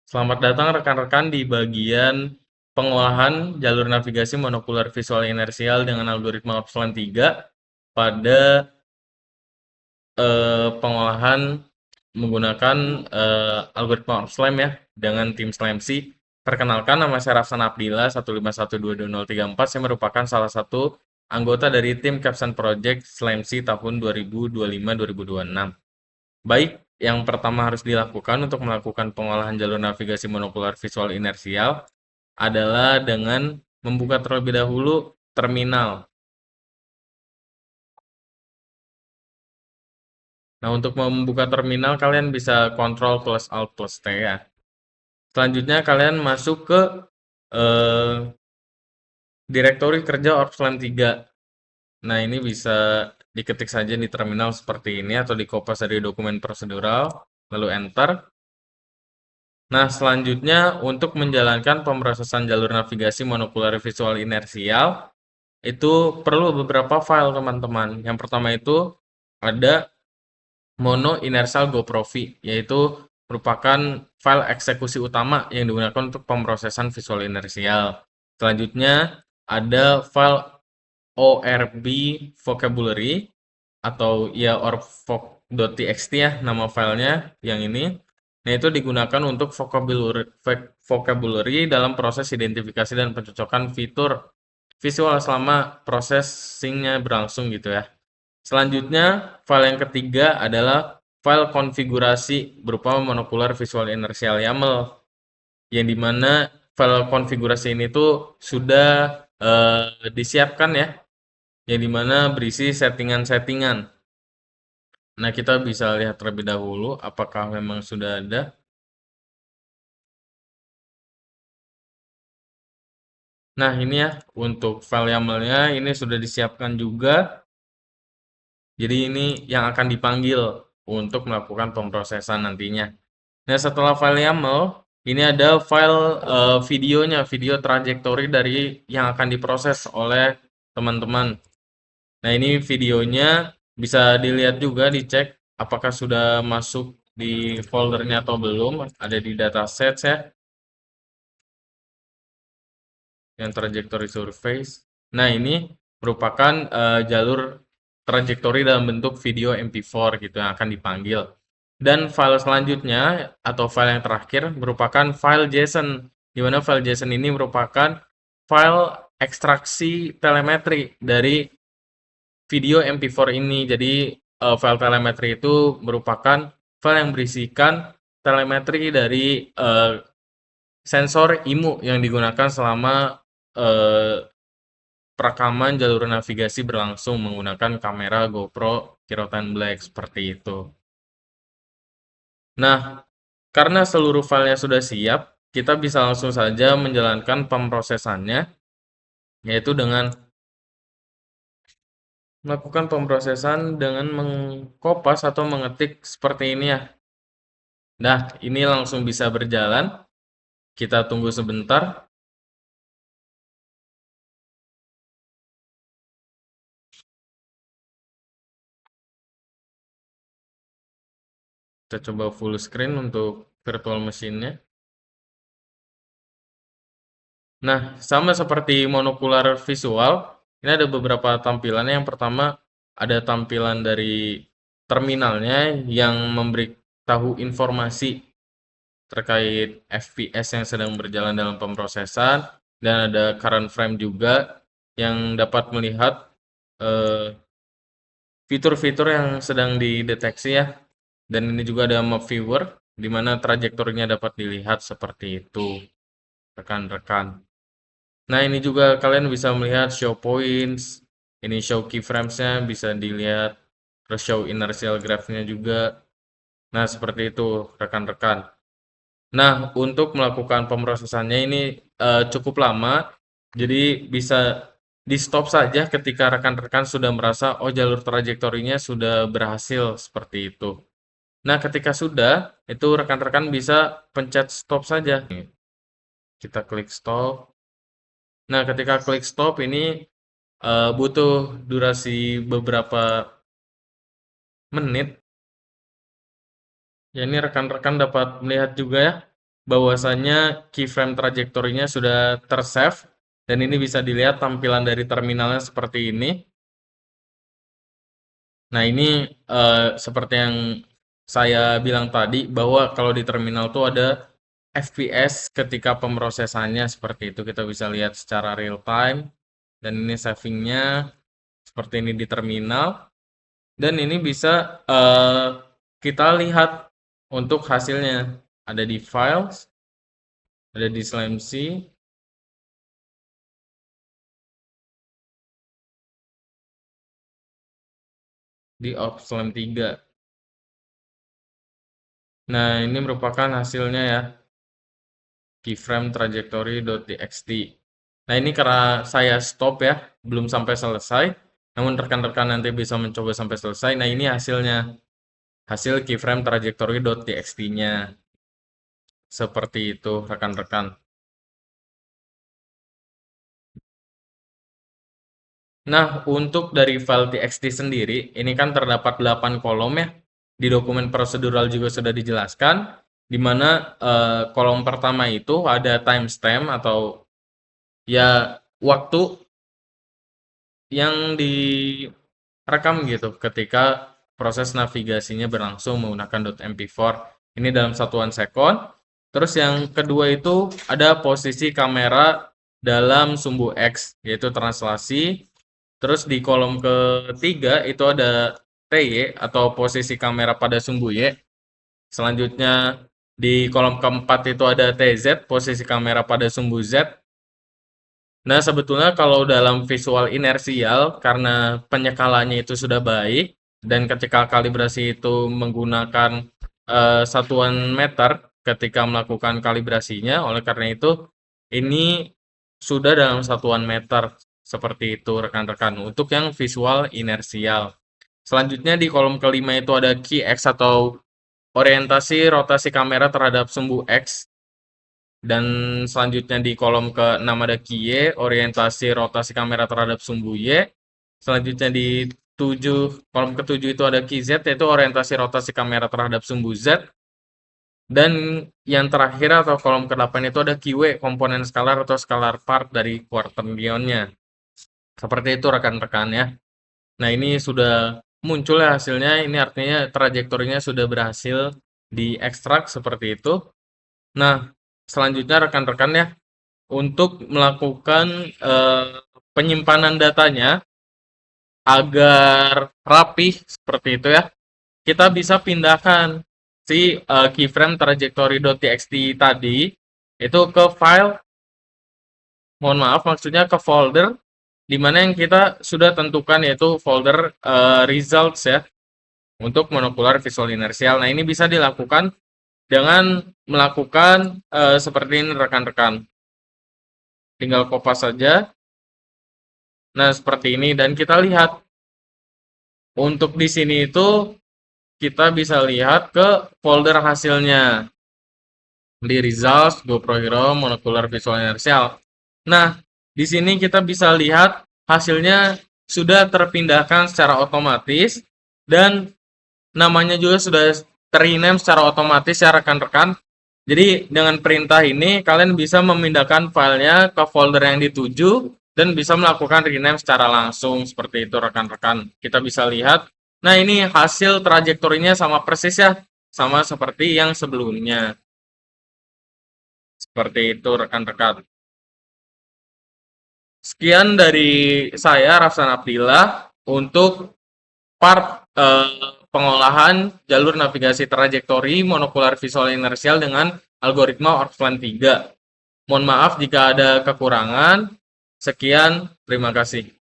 Selamat datang rekan-rekan di bagian pengolahan jalur navigasi monokular visual inersial dengan algoritma Opslam 3 pada pengolahan menggunakan algoritma Opslam ya dengan tim SLAMC. Perkenalkan, nama saya Rafsan Abdillah 151222034. Saya merupakan salah satu anggota dari tim Caption Project SLAMC tahun 2025-2026. Baik, yang pertama harus dilakukan untuk melakukan pengolahan jalur navigasi monokular visual inersial adalah dengan membuka terlebih dahulu terminal. Nah, untuk membuka terminal kalian bisa Ctrl plus Alt plus T ya. Selanjutnya kalian masuk ke eh, direktori kerja Opslam 3. Nah, ini bisa diketik saja di terminal seperti ini atau di kopas dari dokumen prosedural, lalu enter. Nah, selanjutnya untuk menjalankan pemrosesan jalur navigasi monokular visual inersial, itu perlu beberapa file teman-teman. Yang pertama itu ada mono inertial GoProV, yaitu merupakan file eksekusi utama yang digunakan untuk pemrosesan visual inersial. Selanjutnya ada file orb vocabulary atau ya org.txt ya nama filenya yang ini. Nah, itu digunakan untuk vocabulary dalam proses identifikasi dan pencocokan fitur visual selama processingnya berlangsung gitu ya. Selanjutnya, file yang ketiga adalah file konfigurasi berupa monokular visual inertial YAML, yang dimana file konfigurasi ini tuh sudah disiapkan ya, yang dimana berisi settingan-settingan. Nah, kita bisa lihat terlebih dahulu apakah memang sudah ada. Nah, ini ya untuk file YAML-nya ini sudah disiapkan juga. Jadi ini yang akan dipanggil untuk melakukan pemrosesan nantinya. Nah, setelah file YAML, ini ada file videonya, video trajektori dari yang akan diproses oleh teman-teman. Nah, ini videonya bisa dilihat juga, dicek apakah sudah masuk di foldernya atau belum, ada di datasets ya, yang trajectory surface. Nah, ini merupakan jalur trajektori dalam bentuk video MP4 gitu yang akan dipanggil. Dan file selanjutnya atau file yang terakhir merupakan file JSON, di mana file JSON ini merupakan file ekstraksi telemetri dari video MP4 ini. Jadi file telemetri itu merupakan file yang berisikan telemetri dari sensor IMU yang digunakan selama perekaman jalur navigasi berlangsung menggunakan kamera GoPro Kirotan Black seperti itu. Nah, karena seluruh filenya sudah siap, kita bisa langsung saja menjalankan pemrosesannya, yaitu dengan melakukan pemrosesan dengan mengkopas atau mengetik seperti ini ya. Nah, ini langsung bisa berjalan. Kita tunggu sebentar. Kita coba full screen untuk virtual machine-nya. Nah, sama seperti monokular visual, ini ada beberapa tampilannya. Yang pertama, ada tampilan dari terminalnya yang memberitahu informasi terkait FPS yang sedang berjalan dalam pemrosesan, dan ada current frame juga yang dapat melihat fitur-fitur yang sedang dideteksi ya. Dan ini juga ada map viewer, di mana trajektorinya dapat dilihat seperti itu, rekan-rekan. Nah, ini juga kalian bisa melihat show points, ini show keyframes-nya bisa dilihat, terus show inertial graph-nya juga. Nah, seperti itu rekan-rekan. Nah, untuk melakukan pemrosesannya ini cukup lama, jadi bisa di-stop saja ketika rekan-rekan sudah merasa, oh jalur trajektorinya sudah berhasil, seperti itu. Nah, ketika sudah, itu rekan-rekan bisa pencet stop saja. Kita klik stop. Nah, ketika klik stop ini butuh durasi beberapa menit. Ya, ini rekan-rekan dapat melihat juga ya, bahwasanya keyframe trajektorinya sudah tersave dan ini bisa dilihat tampilan dari terminalnya seperti ini. Nah, ini seperti yang saya bilang tadi bahwa kalau di terminal tuh ada FPS ketika pemrosesannya seperti itu, kita bisa lihat secara real time dan ini savingnya seperti ini di terminal dan ini bisa kita lihat untuk hasilnya ada di files, ada di SLAMC, di OpsLAM 3. Nah, ini merupakan hasilnya ya, keyframe trajectory.txt. Nah, ini karena saya stop ya, belum sampai selesai. Namun rekan-rekan nanti bisa mencoba sampai selesai. Nah, ini hasilnya. Hasil keyframe trajectory.txt-nya. Seperti itu, rekan-rekan. Nah, untuk dari file txt sendiri, ini kan terdapat 8 kolom ya. Di dokumen prosedural juga sudah dijelaskan, di mana kolom pertama itu ada timestamp atau ya waktu yang direkam gitu ketika proses navigasinya berlangsung menggunakan .mp4. Ini dalam satuan sekon. Terus yang kedua itu ada posisi kamera dalam sumbu X, yaitu translasi. Terus di kolom ketiga itu ada TY atau posisi kamera pada sumbu Y. Selanjutnya di kolom keempat itu ada TZ, posisi kamera pada sumbu Z. Nah, sebetulnya kalau dalam visual inersial, karena penyekalannya itu sudah baik, dan ketika kalibrasi itu menggunakan satuan meter ketika melakukan kalibrasinya, oleh karena itu, ini sudah dalam satuan meter, seperti itu rekan-rekan, untuk yang visual inersial. Selanjutnya di kolom kelima itu ada key X atau orientasi rotasi kamera terhadap sumbu X. Dan selanjutnya di kolom ke-6 ada Y, orientasi rotasi kamera terhadap sumbu Y. Selanjutnya di kolom ke-7 itu ada QZ, yaitu orientasi rotasi kamera terhadap sumbu Z. Dan yang terakhir atau kolom ke-8 itu ada QW, komponen skalar atau scalar part dari quaternionnya. Seperti itu rekan-rekan ya. Nah, ini sudah muncul ya hasilnya, ini artinya trajektorinya sudah berhasil diekstrak seperti itu. Nah, selanjutnya rekan-rekan ya, untuk melakukan penyimpanan datanya agar rapih seperti itu ya, kita bisa pindahkan si keyframe trajectory.txt tadi itu ke file, mohon maaf maksudnya ke folder di mana yang kita sudah tentukan yaitu folder results ya untuk monocular visual inersial. Nah, ini bisa dilakukan dengan melakukan seperti ini rekan-rekan. Tinggal kopas saja. Nah, seperti ini dan kita lihat untuk di sini itu kita bisa lihat ke folder hasilnya di results GoPro Hero monocular visual inertial. Nah, di sini kita bisa lihat hasilnya sudah terpindahkan secara otomatis dan namanya juga sudah tername secara otomatis ya rekan-rekan. Jadi dengan perintah ini kalian bisa memindahkan filenya ke folder yang dituju dan bisa melakukan rename secara langsung seperti itu rekan-rekan. Kita bisa lihat. Nah, ini hasil trajektorinya sama persis ya, sama seperti yang sebelumnya. Seperti itu rekan-rekan. Sekian dari saya Rafsan Abdillah untuk part pengolahan jalur navigasi trajektori monocular visual inertial dengan algoritma ORFLAN 3. Mohon maaf jika ada kekurangan. Sekian, terima kasih.